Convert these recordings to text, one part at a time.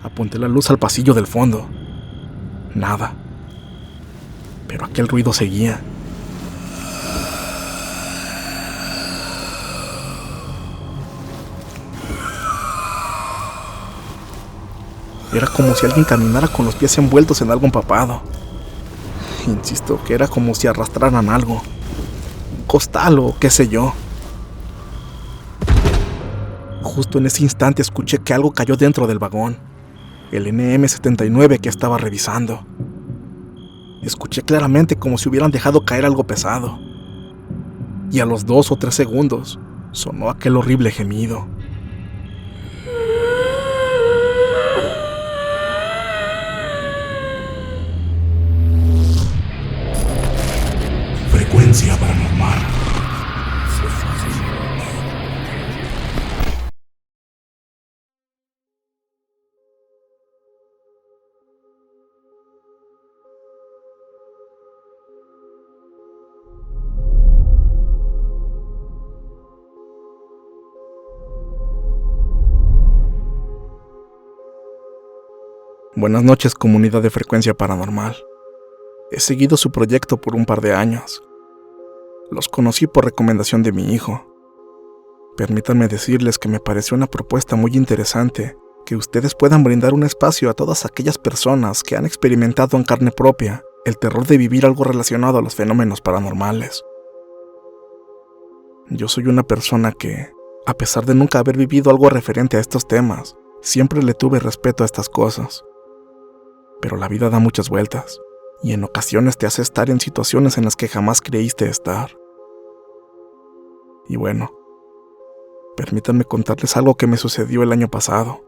Apunté la luz al pasillo del fondo. Nada. Pero aquel ruido seguía. Era como si alguien caminara con los pies envueltos en algo empapado. Insisto que era como si arrastraran algo. Un costal o qué sé yo. Justo en ese instante escuché que algo cayó dentro del vagón. El NM-79 que estaba revisando. Escuché claramente como si hubieran dejado caer algo pesado. Y a los 2 o 3 segundos sonó aquel horrible gemido. Frecuencia paranormal. Buenas noches, comunidad de Frecuencia Paranormal. He seguido su proyecto por un par de años. Los conocí por recomendación de mi hijo. Permítanme decirles que me pareció una propuesta muy interesante que ustedes puedan brindar un espacio a todas aquellas personas que han experimentado en carne propia el terror de vivir algo relacionado a los fenómenos paranormales. Yo soy una persona que, a pesar de nunca haber vivido algo referente a estos temas, siempre le tuve respeto a estas cosas. Pero la vida da muchas vueltas, y en ocasiones te hace estar en situaciones en las que jamás creíste estar. Y bueno, permítanme contarles algo que me sucedió el año pasado,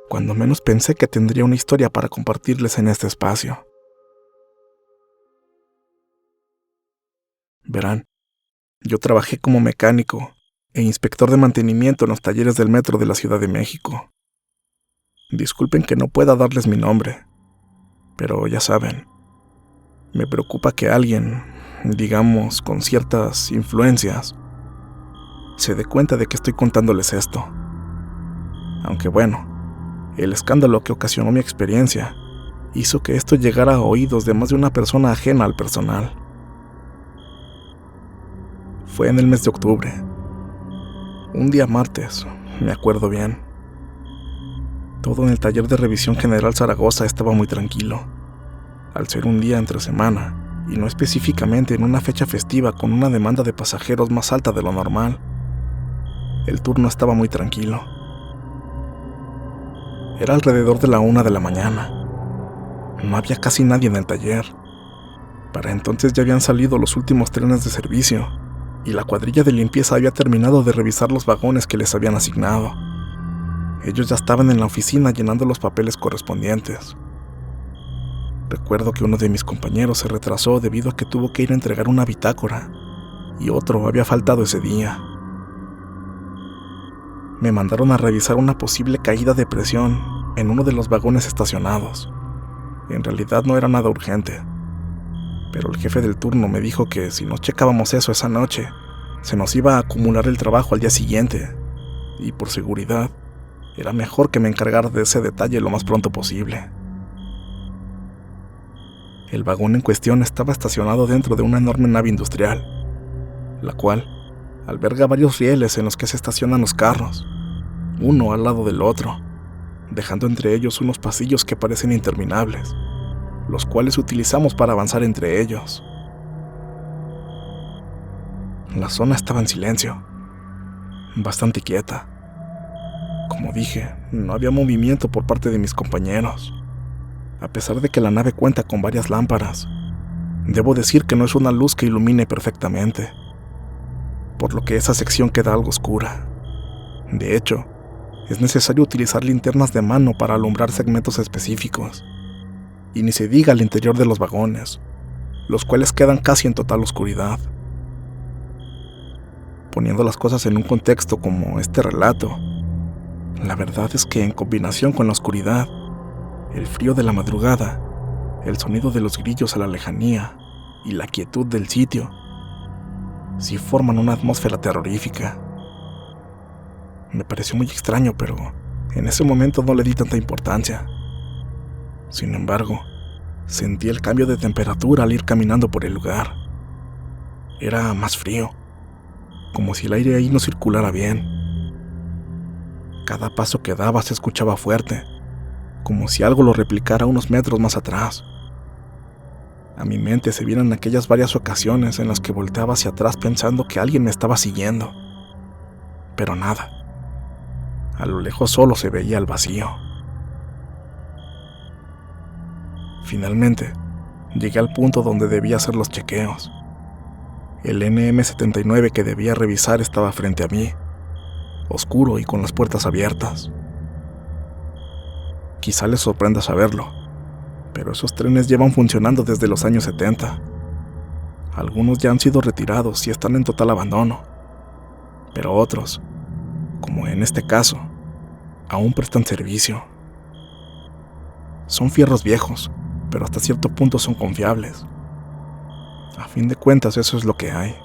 cuando menos pensé que tendría una historia para compartirles en este espacio. Verán, yo trabajé como mecánico e inspector de mantenimiento en los talleres del metro de la Ciudad de México. Disculpen que no pueda darles mi nombre, pero ya saben, me preocupa que alguien, digamos, con ciertas influencias, se dé cuenta de que estoy contándoles esto. Aunque bueno, el escándalo que ocasionó mi experiencia hizo que esto llegara a oídos de más de una persona ajena al personal. Fue en el mes de octubre, un día martes, me acuerdo bien. Todo en el taller de revisión General Zaragoza estaba muy tranquilo, al ser un día entre semana, y no específicamente en una fecha festiva con una demanda de pasajeros más alta de lo normal. El turno estaba muy tranquilo. Era alrededor de la 1 de la mañana. No había casi nadie en el taller. Para entonces ya habían salido los últimos trenes de servicio, y la cuadrilla de limpieza había terminado de revisar los vagones que les habían asignado. Ellos ya estaban en la oficina llenando los papeles correspondientes. Recuerdo que uno de mis compañeros se retrasó debido a que tuvo que ir a entregar una bitácora, y otro había faltado ese día. Me mandaron a revisar una posible caída de presión en uno de los vagones estacionados. En realidad no era nada urgente, pero el jefe del turno me dijo que si no checábamos eso esa noche, se nos iba a acumular el trabajo al día siguiente, y por seguridad, era mejor que me encargara de ese detalle lo más pronto posible. El vagón en cuestión estaba estacionado dentro de una enorme nave industrial, la cual alberga varios rieles en los que se estacionan los carros, uno al lado del otro, dejando entre ellos unos pasillos que parecen interminables, los cuales utilizamos para avanzar entre ellos. La zona estaba en silencio, bastante quieta. Como dije, no había movimiento por parte de mis compañeros. A pesar de que la nave cuenta con varias lámparas, debo decir que no es una luz que ilumine perfectamente, por lo que esa sección queda algo oscura. De hecho, es necesario utilizar linternas de mano para alumbrar segmentos específicos, y ni se diga al interior de los vagones, los cuales quedan casi en total oscuridad. Poniendo las cosas en un contexto como este relato, la verdad es que en combinación con la oscuridad, el frío de la madrugada, el sonido de los grillos a la lejanía y la quietud del sitio, sí forman una atmósfera terrorífica. Me pareció muy extraño, pero En ese momento no le di tanta importancia. Sin embargo, sentí el cambio de temperatura al ir caminando por el lugar. Era más frío, como si el aire ahí no circulara bien. Cada paso que daba se escuchaba fuerte, como si algo lo replicara unos metros más atrás. A mi mente se vienen aquellas varias ocasiones en las que volteaba hacia atrás pensando que alguien me estaba siguiendo. Pero nada. A lo lejos solo se veía el vacío. Finalmente, llegué al punto donde debía hacer los chequeos. El NM79 que debía revisar estaba frente a mí, oscuro y con las puertas abiertas. Quizá les sorprenda saberlo, pero esos trenes llevan funcionando desde los años 70. Algunos ya han sido retirados y están en total abandono, pero otros, como en este caso, aún prestan servicio. Son fierros viejos, pero hasta cierto punto son confiables. A fin de cuentas, eso es lo que hay.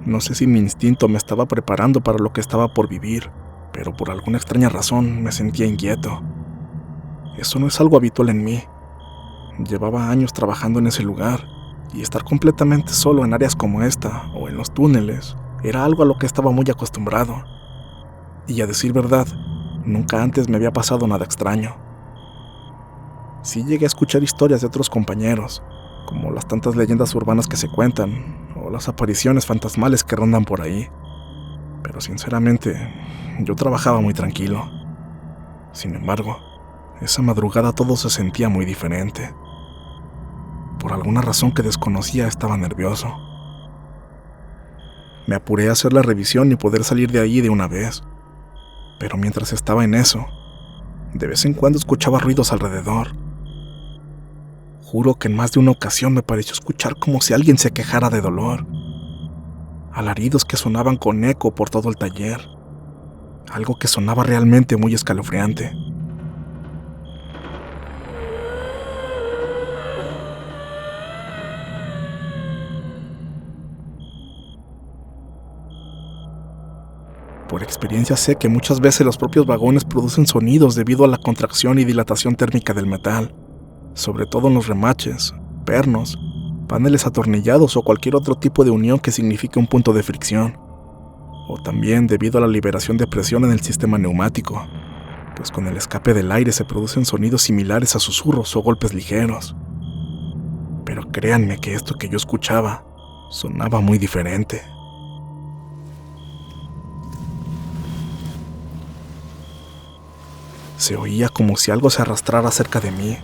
No sé si mi instinto me estaba preparando para lo que estaba por vivir, pero por alguna extraña razón me sentía inquieto. Eso no es algo habitual en mí. Llevaba años trabajando en ese lugar, y estar completamente solo en áreas como esta, o en los túneles, era algo a lo que estaba muy acostumbrado. Y a decir verdad, nunca antes me había pasado nada extraño. Sí llegué a escuchar historias de otros compañeros, como las tantas leyendas urbanas que se cuentan, o las apariciones fantasmales que rondan por ahí. Pero sinceramente, yo trabajaba muy tranquilo. Sin embargo, esa madrugada todo se sentía muy diferente. Por alguna razón que desconocía, estaba nervioso. Me apuré a hacer la revisión y poder salir de ahí de una vez. Pero mientras estaba en eso, de vez en cuando escuchaba ruidos alrededor. Juro que en más de una ocasión me pareció escuchar como si alguien se quejara de dolor. Alaridos que sonaban con eco por todo el taller. Algo que sonaba realmente muy escalofriante. Por experiencia sé que muchas veces los propios vagones producen sonidos debido a la contracción y dilatación térmica del metal, sobre todo en los remaches, pernos, paneles atornillados o cualquier otro tipo de unión que signifique un punto de fricción, o también debido a la liberación de presión en el sistema neumático, pues con el escape del aire se producen sonidos similares a susurros o golpes ligeros. Pero créanme que esto que yo escuchaba sonaba muy diferente. Se oía como si algo se arrastrara cerca de mí.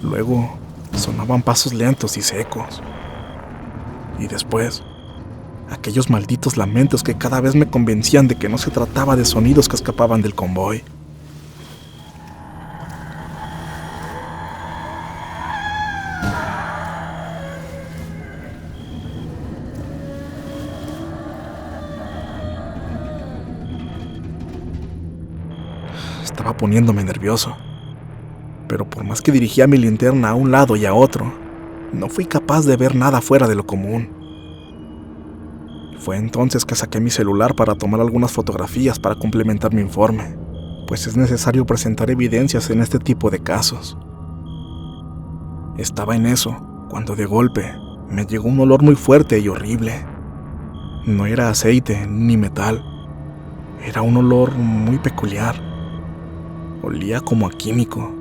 Luego sonaban pasos lentos y secos. Y después, aquellos malditos lamentos que cada vez me convencían de que no se trataba de sonidos que escapaban del convoy. Estaba poniéndome nervioso, pero por más que dirigía mi linterna a un lado y a otro, no fui capaz de ver nada fuera de lo común. Fue entonces que saqué mi celular para tomar algunas fotografías para complementar mi informe, pues es necesario presentar evidencias en este tipo de casos. Estaba en eso, cuando de golpe me llegó un olor muy fuerte y horrible. No era aceite ni metal, era un olor muy peculiar. Olía como a químico,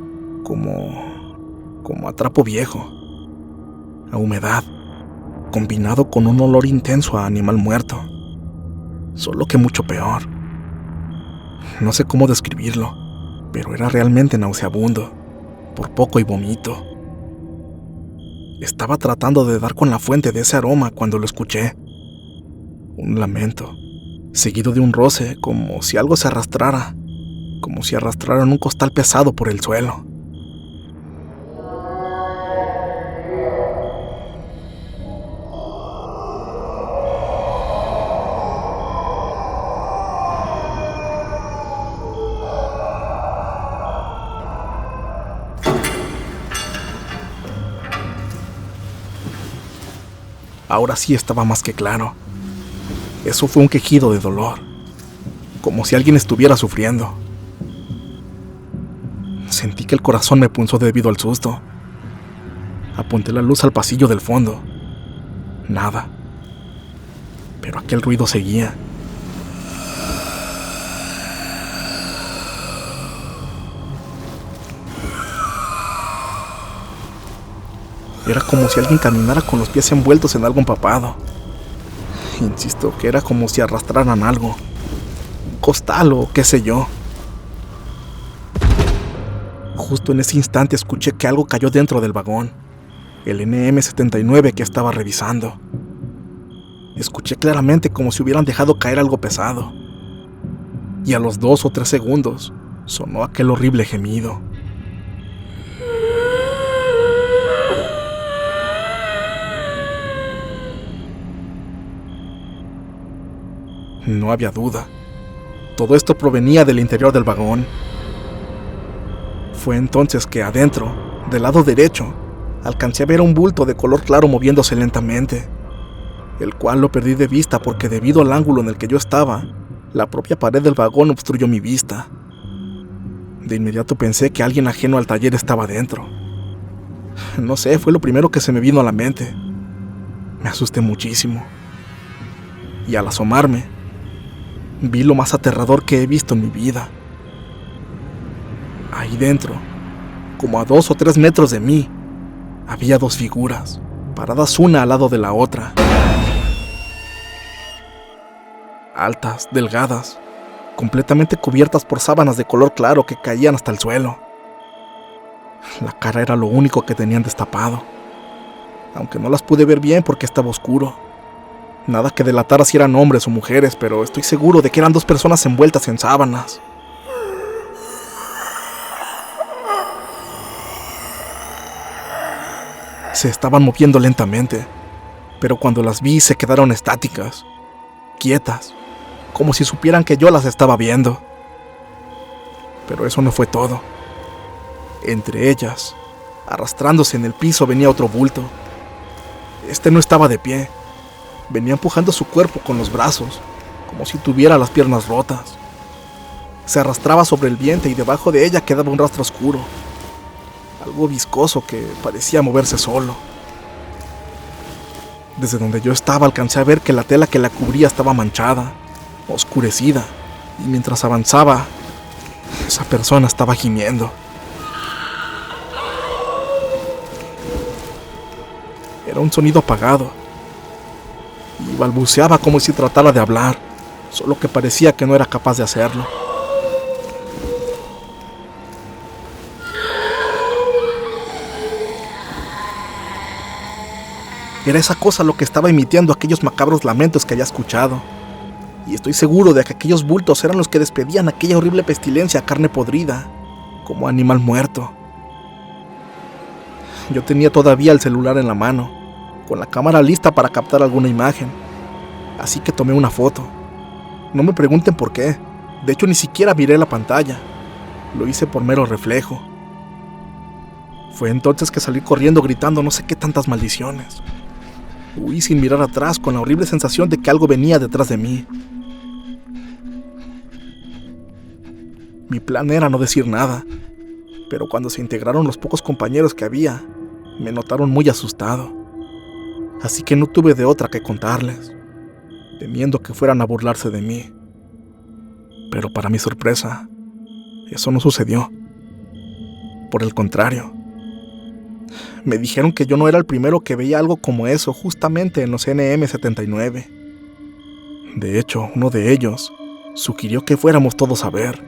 como a trapo viejo, a humedad, combinado con un olor intenso a animal muerto, solo que mucho peor. No sé cómo describirlo, pero era realmente nauseabundo, por poco y vomito. Estaba tratando de dar con la fuente de ese aroma cuando lo escuché. Un lamento, seguido de un roce, como si algo se arrastrara, como si arrastraran un costal pesado por el suelo. Ahora sí estaba más que claro. Eso fue un quejido de dolor, como si alguien estuviera sufriendo. Sentí que el corazón me punzó debido al susto. Apunté la luz al pasillo del fondo. Nada. Pero aquel ruido seguía. Era como si alguien caminara con los pies envueltos en algo empapado. Insisto que era como si arrastraran algo. Un costal o qué sé yo. Justo en ese instante escuché que algo cayó dentro del vagón. El NM-79 que estaba revisando. Escuché claramente como si hubieran dejado caer algo pesado. Y a los 2 o 3 segundos sonó aquel horrible gemido. No había duda. Todo esto provenía del interior del vagón. Fue entonces que adentro, del lado derecho, alcancé a ver un bulto de color claro moviéndose lentamente, el cual lo perdí de vista porque debido al ángulo en el que yo estaba, la propia pared del vagón obstruyó mi vista. De inmediato pensé que alguien ajeno al taller estaba dentro. No sé, fue lo primero que se me vino a la mente. Me asusté muchísimo. Y al asomarme, vi lo más aterrador que he visto en mi vida. Ahí dentro, como a 2 o 3 metros de mí, había 2 figuras, paradas una al lado de la otra. Altas, delgadas, completamente cubiertas por sábanas de color claro que caían hasta el suelo. La cara era lo único que tenían destapado, aunque no las pude ver bien porque estaba oscuro. Nada que delatara si eran hombres o mujeres, pero estoy seguro de que eran 2 personas envueltas en sábanas. Se estaban moviendo lentamente, pero cuando las vi se quedaron estáticas, quietas, como si supieran que yo las estaba viendo. Pero eso no fue todo. Entre ellas, arrastrándose en el piso, venía otro bulto. Este no estaba de pie. Venía empujando su cuerpo con los brazos, como si tuviera las piernas rotas. Se arrastraba sobre el vientre y debajo de ella quedaba un rastro oscuro, algo viscoso que parecía moverse solo. Desde donde yo estaba alcancé a ver que la tela que la cubría estaba manchada, oscurecida, y mientras avanzaba, esa persona estaba gimiendo. Era un sonido apagado, y balbuceaba como si tratara de hablar, solo que parecía que no era capaz de hacerlo. Era esa cosa lo que estaba emitiendo aquellos macabros lamentos que había escuchado, y estoy seguro de que aquellos bultos eran los que despedían aquella horrible pestilencia a carne podrida, como animal muerto. Yo tenía todavía el celular en la mano, con la cámara lista para captar alguna imagen, así que tomé una foto. No me pregunten por qué, de hecho ni siquiera miré la pantalla, lo hice por mero reflejo. Fue entonces que salí corriendo gritando no sé qué tantas maldiciones. Huí sin mirar atrás con la horrible sensación de que algo venía detrás de mí. Mi plan era no decir nada, pero cuando se integraron los pocos compañeros que había, me notaron muy asustado. Así que no tuve de otra que contarles, temiendo que fueran a burlarse de mí. Pero para mi sorpresa, eso no sucedió. Por el contrario, me dijeron que yo no era el primero que veía algo como eso justamente en los NM-79. De hecho, uno de ellos sugirió que fuéramos todos a ver,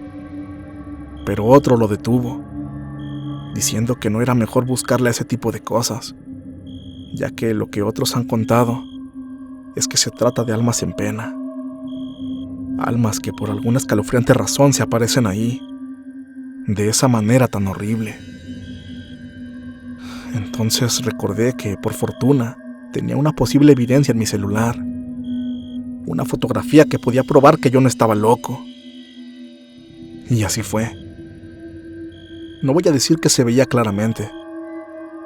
pero otro lo detuvo, diciendo que no era mejor buscarle a ese tipo de cosas, ya que lo que otros han contado es que se trata de almas en pena. Almas que por alguna escalofriante razón se aparecen ahí, de esa manera tan horrible. Entonces recordé que, por fortuna, tenía una posible evidencia en mi celular. Una fotografía que podía probar que yo no estaba loco. Y así fue. No voy a decir que se veía claramente.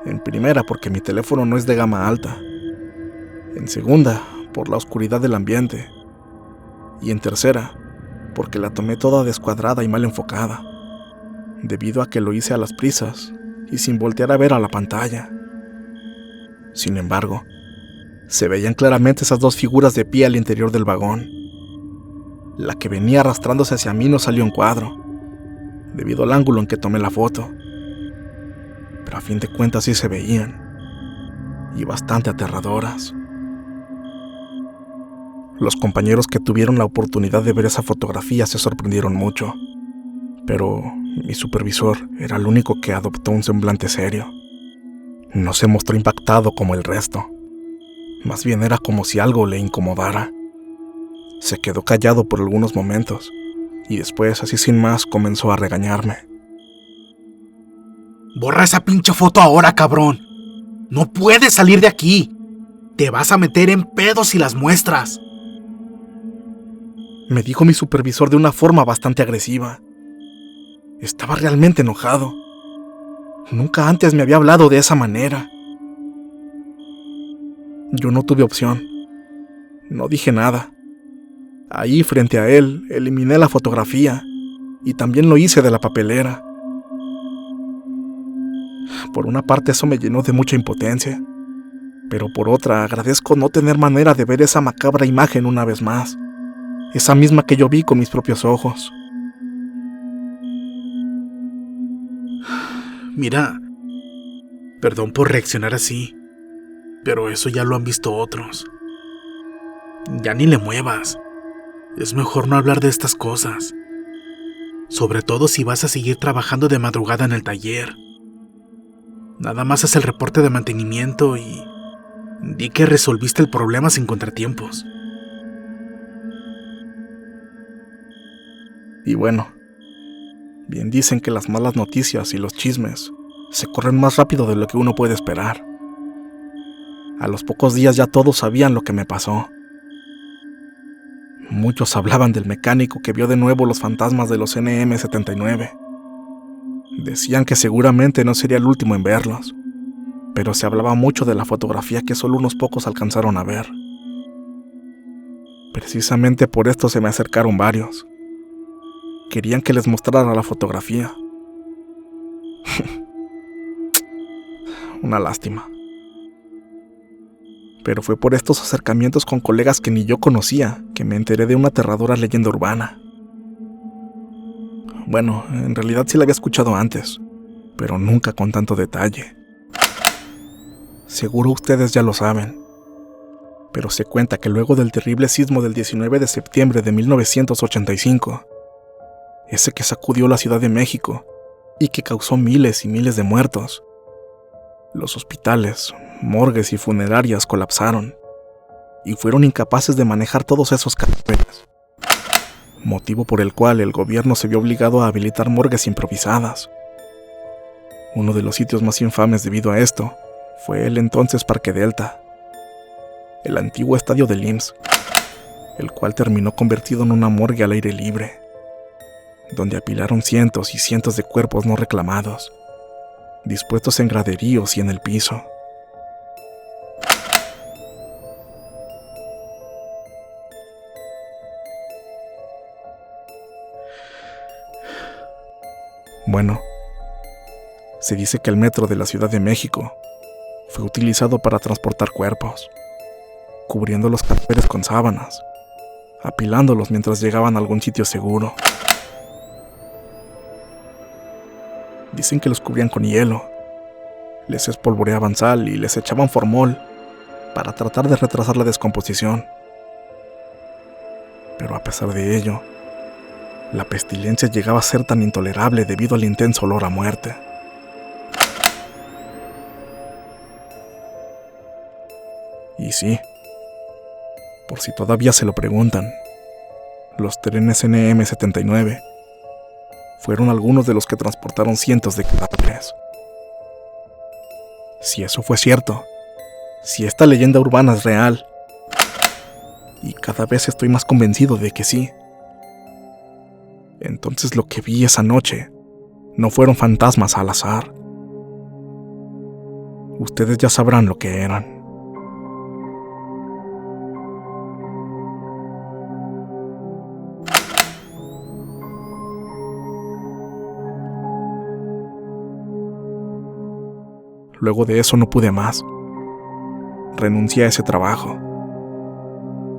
En primera, porque mi teléfono no es de gama alta. En segunda, por la oscuridad del ambiente. Y en tercera, porque la tomé toda descuadrada y mal enfocada, debido a que lo hice a las prisas y sin voltear a ver a la pantalla. Sin embargo, se veían claramente esas dos figuras de pie al interior del vagón. La que venía arrastrándose hacia mí no salió en cuadro, debido al ángulo en que tomé la foto. Pero a fin de cuentas sí se veían, y bastante aterradoras. Los compañeros que tuvieron la oportunidad de ver esa fotografía se sorprendieron mucho, pero mi supervisor era el único que adoptó un semblante serio. No se mostró impactado como el resto. Más bien era como si algo le incomodara. Se quedó callado por algunos momentos y después, así sin más, comenzó a regañarme. Borra esa pinche foto ahora, cabrón. No puedes salir de aquí. Te vas a meter en pedos si las muestras. Me dijo mi supervisor de una forma bastante agresiva. Estaba realmente enojado. Nunca antes me había hablado de esa manera. Yo no tuve opción. No dije nada. Ahí, frente a él, eliminé la fotografía y también lo hice de la papelera. Por una parte eso me llenó de mucha impotencia, pero por otra agradezco no tener manera de ver esa macabra imagen una vez más, esa misma que yo vi con mis propios ojos. Mira, perdón por reaccionar así, pero eso ya lo han visto otros. Ya ni le muevas. Es mejor no hablar de estas cosas. Sobre todo si vas a seguir trabajando de madrugada en el taller. Nada más haz el reporte de mantenimiento y di que resolviste el problema sin contratiempos. Y bueno, bien dicen que las malas noticias y los chismes se corren más rápido de lo que uno puede esperar. A los pocos días ya todos sabían lo que me pasó. Muchos hablaban del mecánico que vio de nuevo los fantasmas de los NM-79. Decían que seguramente no sería el último en verlos, pero se hablaba mucho de la fotografía que solo unos pocos alcanzaron a ver. Precisamente por esto se me acercaron varios. Querían que les mostrara la fotografía. Una lástima. Pero fue por estos acercamientos con colegas que ni yo conocía que me enteré de una aterradora leyenda urbana. Bueno, en realidad sí la había escuchado antes, pero nunca con tanto detalle. Seguro ustedes ya lo saben, pero se cuenta que luego del terrible sismo del 19 de septiembre de 1985, ese que sacudió la Ciudad de México y que causó miles y miles de muertos, los hospitales, morgues y funerarias colapsaron y fueron incapaces de manejar todos esos cadáveres, motivo por el cual el gobierno se vio obligado a habilitar morgues improvisadas. Uno de los sitios más infames debido a esto fue el entonces Parque Delta, el antiguo estadio del IMSS, el cual terminó convertido en una morgue al aire libre, donde apilaron cientos y cientos de cuerpos no reclamados, dispuestos en graderíos y en el piso. Bueno, se dice que el metro de la Ciudad de México fue utilizado para transportar cuerpos, cubriendo los cadáveres con sábanas, apilándolos mientras llegaban a algún sitio seguro. Dicen que los cubrían con hielo, les espolvoreaban sal y les echaban formol para tratar de retrasar la descomposición. Pero a pesar de ello, la pestilencia llegaba a ser tan intolerable debido al intenso olor a muerte. Y sí, por si todavía se lo preguntan, los trenes NM-79 fueron algunos de los que transportaron cientos de cadáveres. Si eso fue cierto, si esta leyenda urbana es real, y cada vez estoy más convencido de que sí, entonces lo que vi esa noche no fueron fantasmas al azar. Ustedes ya sabrán lo que eran. Luego de eso no pude más. Renuncié a ese trabajo.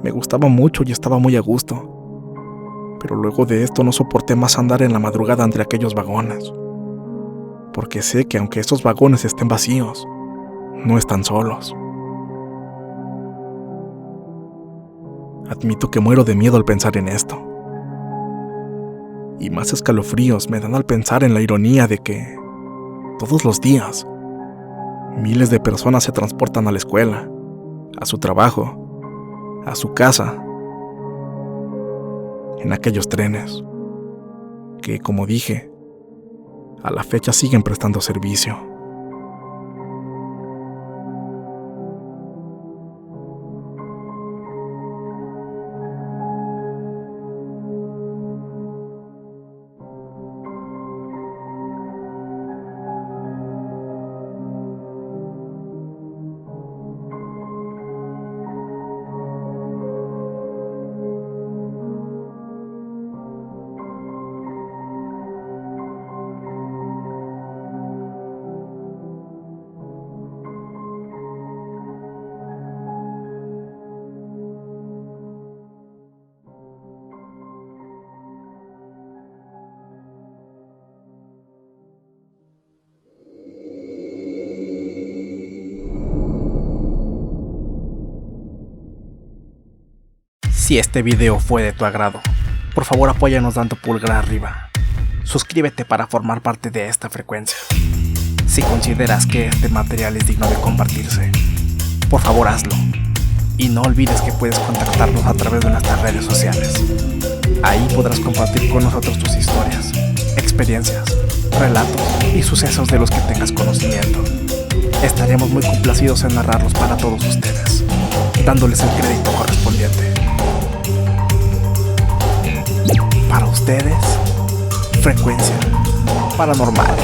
Me gustaba mucho y estaba muy a gusto. Pero luego de esto no soporté más andar en la madrugada entre aquellos vagones. Porque sé que aunque esos vagones estén vacíos, no están solos. Admito que muero de miedo al pensar en esto. Y más escalofríos me dan al pensar en la ironía de que, todos los días, miles de personas se transportan a la escuela, a su trabajo, a su casa, en aquellos trenes, que, como dije, a la fecha siguen prestando servicio. Si este video fue de tu agrado, por favor apóyanos dando pulgar arriba. Suscríbete para formar parte de esta frecuencia. Si consideras que este material es digno de compartirse, por favor hazlo. Y no olvides que puedes contactarnos a través de nuestras redes sociales. Ahí podrás compartir con nosotros tus historias, experiencias, relatos y sucesos de los que tengas conocimiento. Estaremos muy complacidos en narrarlos para todos ustedes, dándoles el crédito correspondiente. Para ustedes, Frecuencia Paranormal.